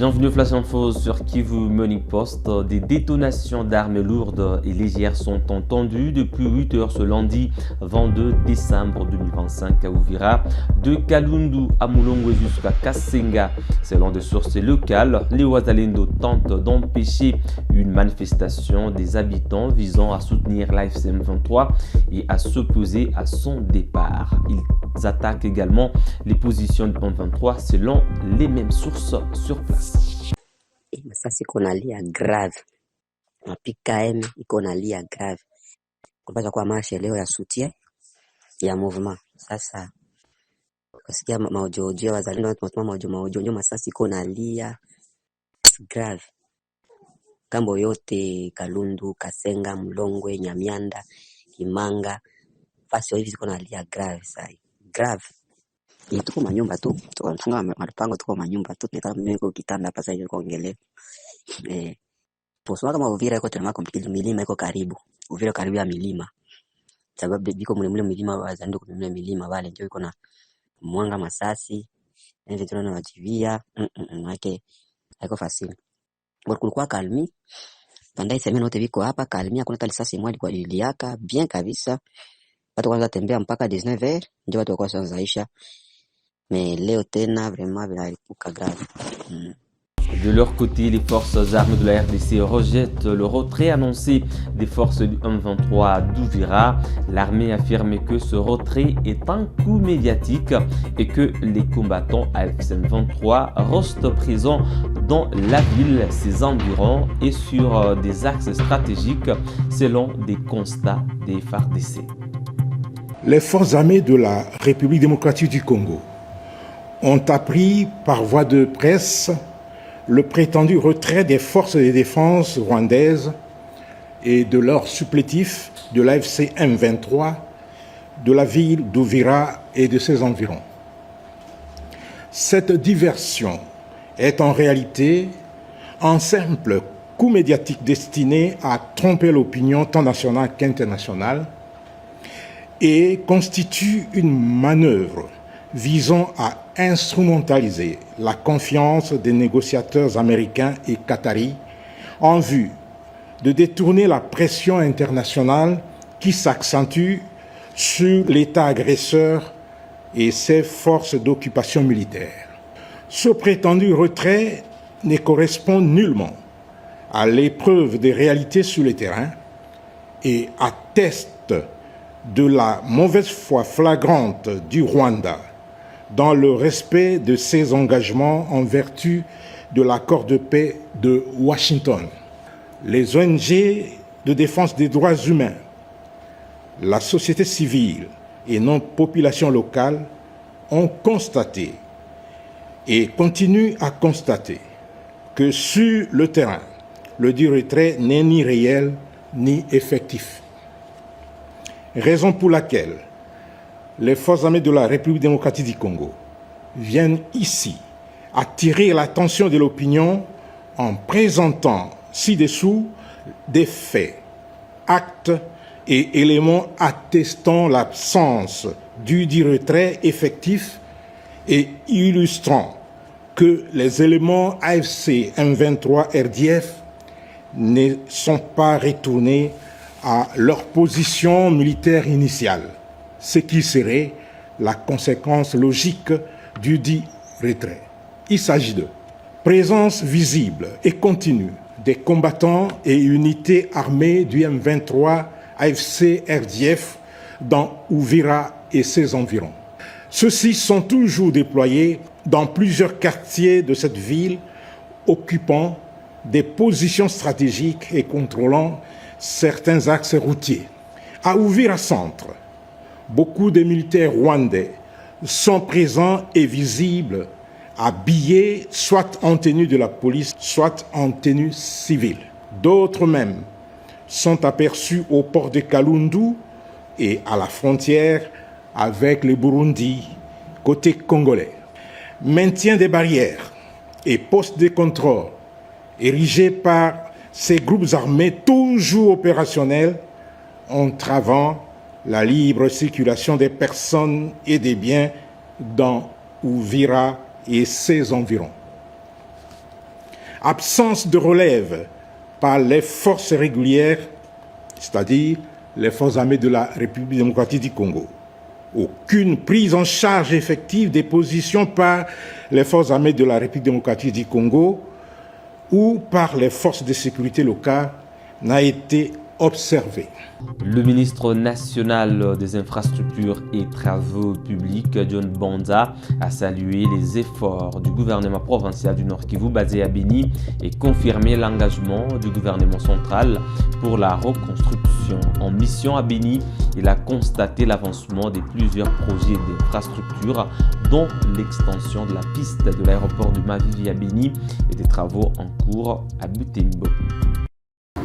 Bienvenue au Flash Info sur Kivu Morning Post. Des détonations d'armes lourdes et légères sont entendues depuis 8 heures ce lundi 22 décembre 2025 à Uvira, de Kalundu à Mulongwe jusqu'à Kasenga. Selon des sources locales, les Wazalendo tentent d'empêcher une manifestation des habitants visant à soutenir l'AFC M23 et à s'opposer à son départ. Ils attaquent également les positions du M23 selon les mêmes sources sur place. Masasi iko nalia grave, mapikm iko nalia grave, kupata kwa marshe leo ya soutien ya mouvement. Sasa kasikia maujojeo wazalendo wanatuma maujojeo, Masasi iko nalia grave, kambo yote Kalundu, Kasenga, Mulongwe, Nyamianda, Kimanga, fasi hivi ziko nalia grave sai grave. Tuko manyumba tu, tunafunga mapango, tuko manyumba tu, niko kitanda hapa sasa hivi kuongelea. Posoma kama Uvira iko tena komplikili, milima iko karibu. Uvira karibu ya milima. Sababu biko mule milima wazalendo kumule milima wale ndio iko na mwanga Masasi. Hivi tunaona wajivia, yake haiko fasili. Bora kulikuwa kalmi. Pandai semena wote biko hapa kalmi, hakuna talisasi mwali kwa iliaka bien kabisa. Watu kwanza tembea mpaka 19h ndio watu wako sasa. Mais leo tena vraiment vinalipuka grave. De leur côté, les forces armées de la RDC rejettent le retrait annoncé des forces du M23 d'Uvira. L'armée affirme que ce retrait est un coup médiatique et que les combattants AFC M23 restent présents dans la ville, ses environs et sur des axes stratégiques selon des constats des FARDC. Les forces armées de la République démocratique du Congo ont appris par voie de presse le prétendu retrait des forces de défense rwandaises et de leurs supplétifs de l'AFC M23 de la ville d'Uvira et de ses environs. Cette diversion est en réalité un simple coup médiatique destiné à tromper l'opinion tant nationale qu'internationale et constitue une manœuvre visant à instrumentaliser la confiance des négociateurs américains et qataris en vue de détourner la pression internationale qui s'accentue sur l'État agresseur et ses forces d'occupation militaire. Ce prétendu retrait ne correspond nullement à l'épreuve des réalités sur le terrain et atteste de la mauvaise foi flagrante du Rwanda dans le respect de ses engagements en vertu de l'accord de paix de Washington. Les ONG de défense des droits humains, la société civile et nos populations locales ont constaté et continuent à constater que sur le terrain, le dit retrait n'est ni réel ni effectif. Raison pour laquelle les forces armées de la République démocratique du Congo viennent ici attirer l'attention de l'opinion en présentant ci-dessous des faits, actes et éléments attestant l'absence du dit retrait effectif et illustrant que les éléments AFC M23 RDF ne sont pas retournés à leur position militaire initiale, ce qui serait la conséquence logique du dit retrait. Il s'agit de présence visible et continue des combattants et unités armées du M23 AFC RDF dans Uvira et ses environs. Ceux-ci sont toujours déployés dans plusieurs quartiers de cette ville, occupant des positions stratégiques et contrôlant certains axes routiers. À Uvira Centre, beaucoup de militaires rwandais sont présents et visibles, habillés soit en tenue de la police, soit en tenue civile. D'autres même sont aperçus au port de Kalundu et à la frontière avec le Burundi, côté congolais. Maintien des barrières et postes de contrôle érigés par ces groupes armés toujours opérationnels, entravant la libre circulation des personnes et des biens dans Uvira et ses environs. absence de relève par les forces régulières, c'est-à-dire les forces armées de la République démocratique du Congo. Aucune prise en charge effective des positions par les forces armées de la République démocratique du Congo ou par les forces de sécurité locales n'a été observée. Le ministre national des Infrastructures et Travaux publics, John Banda, a salué les efforts du gouvernement provincial du Nord Kivu basé à Béni et confirmé l'engagement du gouvernement central pour la reconstruction. En mission à Béni, il a constaté l'avancement de plusieurs projets d'infrastructures, dont l'extension de la piste de l'aéroport de Mavivi à Béni et des travaux en cours à Butembo.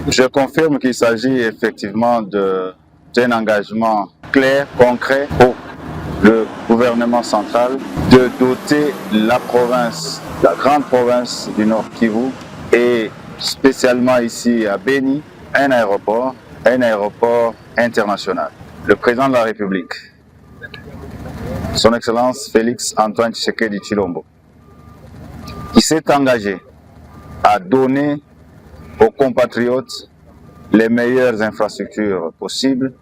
Je confirme qu'il s'agit effectivement d'un engagement clair, concret pour le gouvernement central de doter la province, la grande province du Nord Kivu et spécialement ici à Béni, un aéroport international. Le président de la République, son Excellence Félix Antoine Tshisekedi Tshilombo, qui s'est engagé à donner aux compatriotes les meilleures infrastructures possibles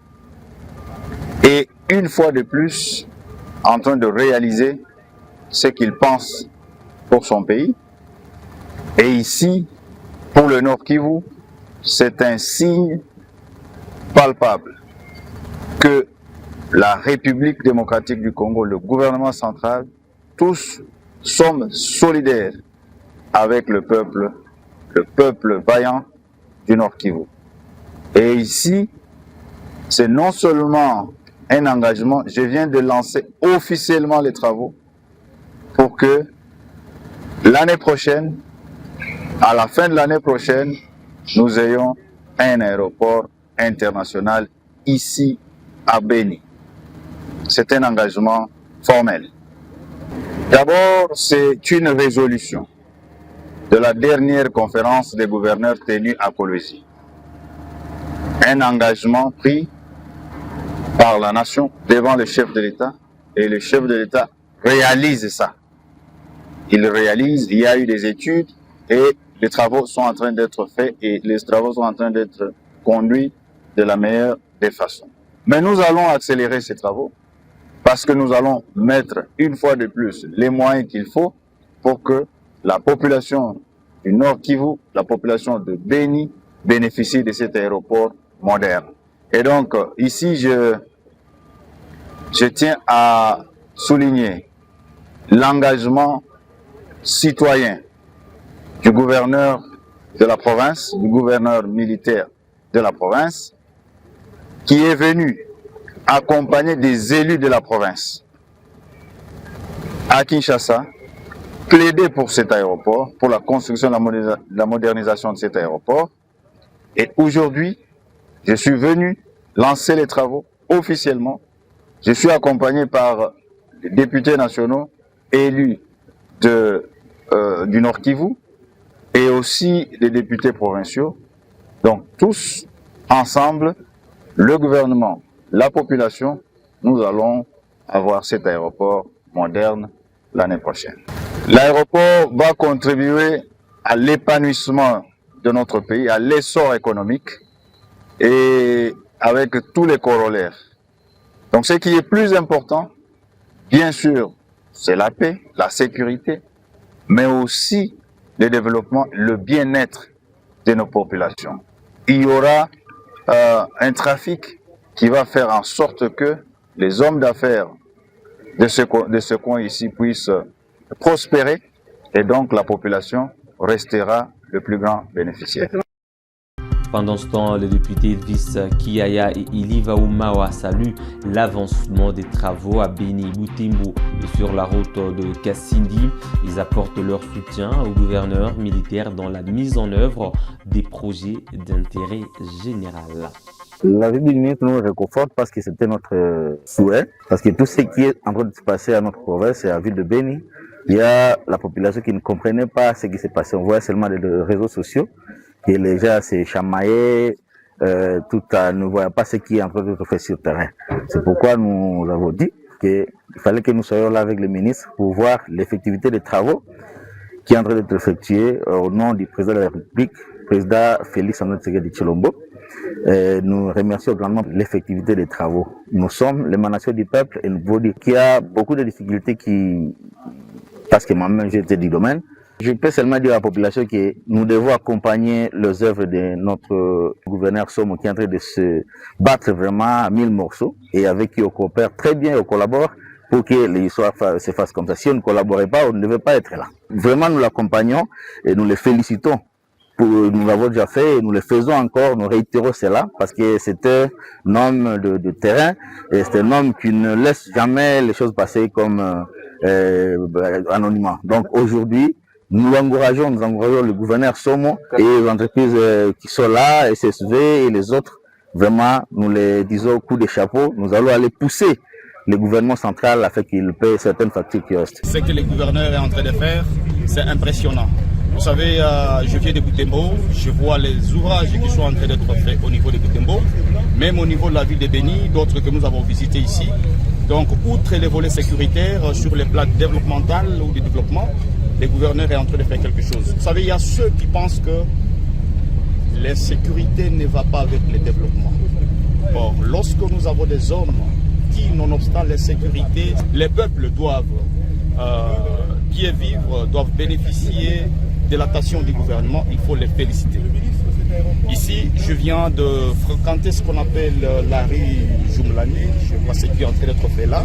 et une fois de plus en train de réaliser ce qu'il pense pour son pays. Et ici, pour le Nord Kivu, c'est un signe palpable que la République démocratique du Congo, le gouvernement central, tous sommes solidaires avec le peuple vaillant du Nord Kivu. Et ici, c'est non seulement un engagement, je viens de lancer officiellement les travaux pour que l'année prochaine, à la fin de l'année prochaine, nous ayons un aéroport international ici à Béni. C'est un engagement formel. D'abord, c'est une résolution de la dernière conférence des gouverneurs tenue à Kolwezi. Un engagement pris par la nation devant le chef de l'État et le chef de l'État réalise ça. Il réalise, il y a eu des études et les travaux sont en train d'être faits et les travaux sont en train d'être conduits de la meilleure des façons. Mais nous allons accélérer ces travaux parce que nous allons mettre une fois de plus les moyens qu'il faut pour que la population du Nord Kivu, la population de Béni, bénéficie de cet aéroport moderne. Et donc, ici, je tiens à souligner l'engagement citoyen du gouverneur de la province, du gouverneur militaire de la province, qui est venu accompagner des élus de la province à Kinshasa, plaider pour cet aéroport, pour la construction, la modernisation de cet aéroport. Et aujourd'hui, je suis venu lancer les travaux officiellement. Je suis accompagné par les députés nationaux élus du Nord Kivu et aussi les députés provinciaux. Donc tous ensemble, le gouvernement, la population, nous allons avoir cet aéroport moderne l'année prochaine. L'aéroport va contribuer à l'épanouissement de notre pays, à l'essor économique et avec tous les corollaires. Donc ce qui est plus important, bien sûr, c'est la paix, la sécurité, mais aussi le développement, le bien-être de nos populations. Il y aura un trafic qui va faire en sorte que les hommes d'affaires de ce coin ici puissent prospérer et donc la population restera le plus grand bénéficiaire. Pendant ce temps, les députés Elvis Kiaya et Iliva Umawa saluent l'avancement des travaux à Béni Butembo et sur la route de Kassindi. Ils apportent leur soutien au gouverneur militaire dans la mise en œuvre des projets d'intérêt général. La vie du ministre nous réconforte parce que c'était notre souhait, parce que tout ce qui est en train de se passer à notre province et à la ville de Béni, il y a la population qui ne comprenait pas ce qui s'est passé. On voit seulement les réseaux sociaux et les gens se chamaillaient, tout ne voyaient pas ce qui est en train de se faire sur le terrain. C'est pourquoi nous avons dit qu'il fallait que nous soyons là avec le ministre pour voir l'effectivité des travaux qui est en train d'être effectué au nom du président de la République, président Félix Antoine Tshisekedi Tshilombo. Nous remercions grandement l'effectivité des travaux. Nous sommes l'émanation du peuple et nous voulons dire qu'il y a beaucoup de difficultés parce que moi-même j'étais du domaine. Je peux seulement dire à la population que nous devons accompagner les œuvres de notre gouverneur Somo qui est en train de se battre vraiment à 1000 morceaux et avec qui on coopère très bien et on collabore pour que l'histoire se fasse comme ça. Si on ne collaborait pas, on ne devait pas être là. Vraiment, nous l'accompagnons et nous les félicitons. Nous l'avons déjà fait et nous le faisons encore, nous réitérons cela parce que c'est un homme de terrain et c'est un homme qui ne laisse jamais les choses passer comme anonymement. Donc aujourd'hui, nous encourageons le gouverneur Somo et les entreprises qui sont là, SSV et les autres. Vraiment, nous les disons au coup de chapeau, nous allons aller pousser le gouvernement central afin qu'il paie certaines factures qui restent. Ce que le gouverneur est en train de faire, c'est impressionnant. Vous savez, je viens de Butembo, je vois les ouvrages qui sont en train d'être faits au niveau de Butembo, même au niveau de la ville de Beni, d'autres que nous avons visités ici. Donc, outre les volets sécuritaires sur les plans développemental ou de développement, le gouverneur est en train de faire quelque chose. Vous savez, il y a ceux qui pensent que l'insécurité ne va pas avec le développement. Or, lorsque nous avons des hommes qui, nonobstant l'insécurité, les peuples doivent bien vivre, doivent bénéficier de l'attention du gouvernement, il faut les féliciter. Ici, je viens de fréquenter ce qu'on appelle la rue Jumlani. Je vois ce qui est en train d'être fait là.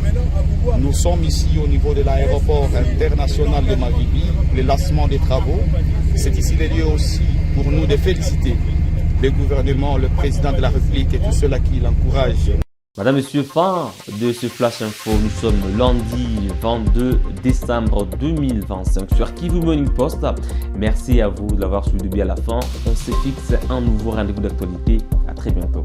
Nous sommes ici au niveau de l'aéroport international de Mavivi, le lancement des travaux. C'est ici le lieu aussi pour nous de féliciter le gouvernement, le président de la République et tous ceux-là qui l'encouragent. Madame, Monsieur, fin de ce Flash Info. Nous sommes lundi 22 décembre 2025 sur Kivu Morning Post. Merci à vous de l'avoir suivi à la fin. On se fixe un nouveau rendez-vous d'actualité. À très bientôt.